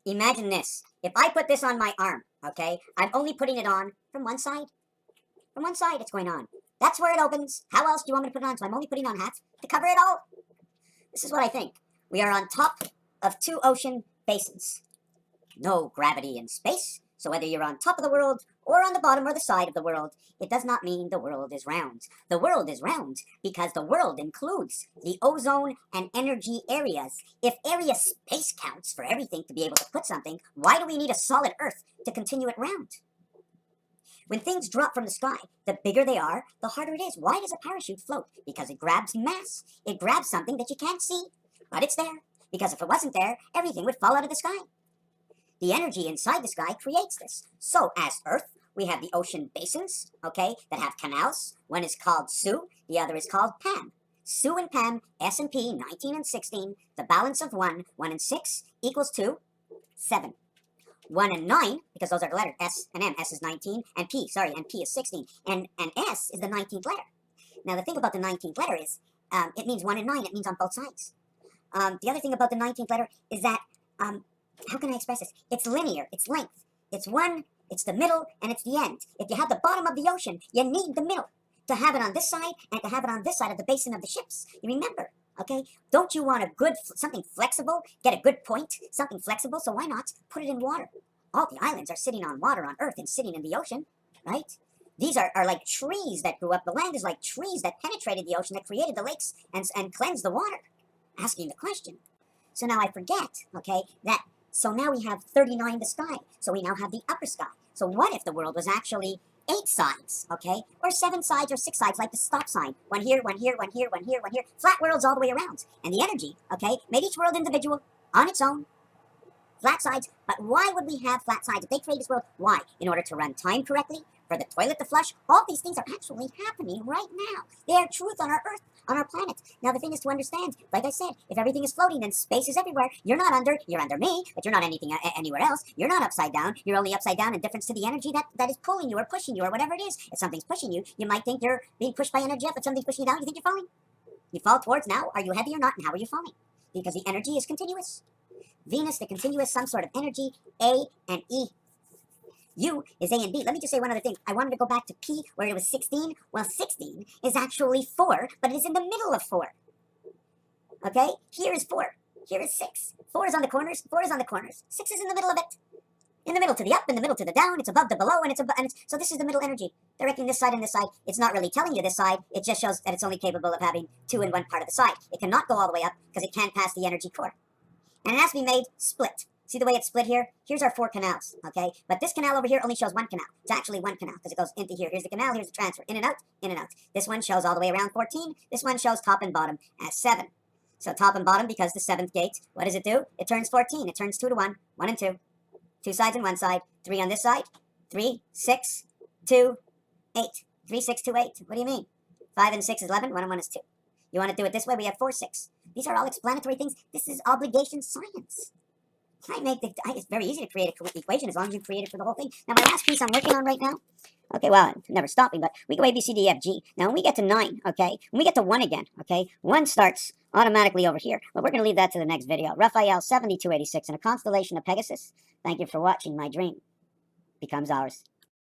Imagine this. If I put this on my arm, okay, I'm only putting it on from one side. From one side it's going on. That's where it opens. How else do you want me to put it on? So I'm only putting on half to cover it all. This is what I think. We are on top of two ocean basins. No gravity in space. So whether you're on top of the world or on the bottom or the side of the world, it does not mean the world is round. The world is round because the world includes the ozone and energy areas. If area space counts for everything to be able to put something, why do we need a solid Earth to continue it round? When things drop from the sky, the bigger they are, the harder it is. Why does a parachute float? Because it grabs mass. It grabs something that you can't see, but it's there. Because if it wasn't there, everything would fall out of the sky. The energy inside the sky creates this. So as Earth, we have the ocean basins, okay, that have canals. One is called Sue, the other is called Pam. Sue and Pam, S and P, 19 and 16, the balance of 1 and 6 equals 2, 7. 1 and 9, because those are the letters S and M. S is 19, and P is 16. And S is the 19th letter. Now, the thing about the 19th letter is, it means 1 and 9. It means on both sides. The other thing about the 19th letter is that, how can I express this? It's linear. It's length. It's one, it's the middle, and it's the end. If you have the bottom of the ocean, you need the middle to have it on this side and to have it on this side of the basin of the ships. You remember, okay? Don't you want a good, something flexible? Get a good point, something flexible, so why not put it in water? All the islands are sitting on water on Earth and sitting in the ocean, right? These are like trees that grew up. The land is like trees that penetrated the ocean, that created the lakes and cleansed the water. Asking the question. So now I forget, okay, that, so now we have 39 the sky. So we now have the upper sky. So what if the world was actually 8 sides, okay? Or 7 sides or 6 sides, like the stop sign. One here, one here, one here, one here, one here. Flat worlds all the way around. And the energy, okay, made each world individual on its own. Flat sides, but why would we have flat sides? If they create this world, why? In order to run time correctly, for the toilet to flush. All these things are actually happening right now. They are truth on our Earth, on our planet. Now the thing is to understand, like I said, if everything is floating, then space is everywhere. You're under me, but you're not anything anywhere else. You're not upside down. You're only upside down in difference to the energy that is pulling you or pushing you or whatever it is. If something's pushing you, you might think you're being pushed by energy up. If something's pushing you down, you think you're falling. You fall towards now. Are you heavy or not? And how are you falling? Because the energy is continuous. Venus, the continuous, some sort of energy, A and E. U is A and B. Let me just say one other thing. I wanted to go back to P, where it was 16. Well, 16 is actually 4, but it is in the middle of 4. Okay? Here is 4. Here is 6. 4 is on the corners. 4 is on the corners. 6 is in the middle of it. In the middle to the up, in the middle to the down. It's above the below, and so this is the middle energy. Directing this side and this side. It's not really telling you this side. It just shows that it's only capable of having 2 in one part of the side. It cannot go all the way up because it can't pass the energy core. And it has to be made split. See the way it's split here? Here's our 4 canals, okay? But this canal over here only shows 1 canal. It's actually 1 canal because it goes into here. Here's the canal, here's the transfer. In and out, in and out. This one shows all the way around 14. This one shows top and bottom as 7. So top and bottom, because the 7th gate, what does it do? It turns 14. It turns 2 to 1. 1 and 2. 2 sides and 1 side. 3 on this side. 3, 6, 2, 8. 3, 6, 2, 8. What do you mean? 5 and 6 is 11. 1 and 1 is 2. You want to do it this way? We have 4, 6. These are all explanatory things. This is obligation science. It's very easy to create an equation as long as you create it for the whole thing. Now, my last piece I'm working on right now, okay, well, I'm never stopping, but we go A, B, C, D, E, F, G. Now, when we get to 9, okay, when we get to 1 again, okay, 1 starts automatically over here. But we're going to leave that to the next video. Raphael 7286 in a constellation of Pegasus. Thank you for watching. My dream becomes ours.